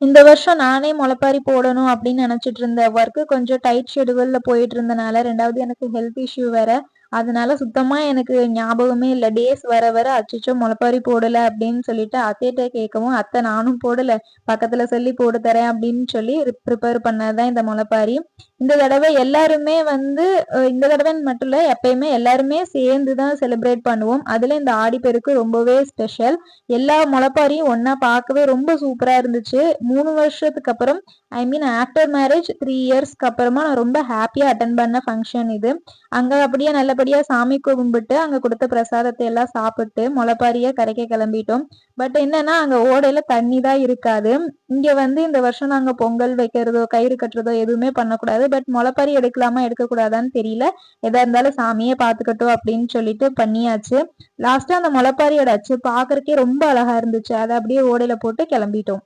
இந்த வருஷம் நானே முளைப்பாரி போடணும் அப்படின்னு நினைச்சிட்டு இருந்தேன். ஒர்க்கு கொஞ்சம் டைட் ஷெட்யூல்ல போயிட்டு இருந்தனால, 2வது எனக்கு ஹெல்த் இஷ்யூ வேற. அதனால சுத்தமா எனக்கு ஞாபகமே இல்ல. டேஸ் வர வர அச்சச்சோ! முளைப்பாரி போடல அப்படின்னு சொல்லிட்டு அத்தைட்ட கேட்கவும், அத்தை நானும் போடல. பக்கத்துல சொல்லி போட்டு தரேன் அப்படின்னு சொல்லி ப்ரிப்பேர் பண்ணது தான் இந்த முளைப்பாரி. இந்த தடவை எல்லாருமே வந்து இந்த தடவைன்னு மட்டும் இல்ல, எப்பயுமே எல்லாருமே சேர்ந்து தான் செலிப்ரேட் பண்ணுவோம். அதுல இந்த ஆடிப்பெருக்கு ரொம்பவே ஸ்பெஷல். எல்லா முளைப்பாரியும் ஒண்ணா பார்க்கவே ரொம்ப சூப்பரா இருந்துச்சு. 3 வருஷத்துக்கு அப்புறம் ஐ மீன் ஆஃப்டர் மேரேஜ் 3 இயர்ஸ்க்கு அப்புறமா நான் ரொம்ப ஹாப்பியா அட்டெண்ட் பண்ண ஃபங்ஷன் இது. அங்க அப்படியே நல்லபடியா சாமி கும்பிட்டு, அங்க குடுத்த பிரசாதத்தை எல்லாம் சாப்பிட்டு, முளைப்பாரிய கரைக்க கிளம்பிட்டோம். பட் என்னன்னா, அங்க ஓடையில தண்ணி தான் இருக்காது. இங்க வந்து இந்த வருஷம் நாங்க பொங்கல் வைக்கிறதோ, கயிறு கட்டுறதோ எதுவுமே பண்ணக்கூடாது. பட் முளைப்பாரி எடுக்கலாமா, எடுக்கக்கூடாதான்னு தெரியல. எதா இருந்தாலும் சாமியே பார்த்துக்கட்டும் அப்படின்னு சொல்லிட்டு பண்ணியாச்சு. லாஸ்ட்டா அந்த முளைப்பாரியோட அச்சு பார்க்கறக்கே ரொம்ப அழகா இருந்துச்சு. அத அப்படியே ஓடையில போட்டு கிளம்பிட்டோம்.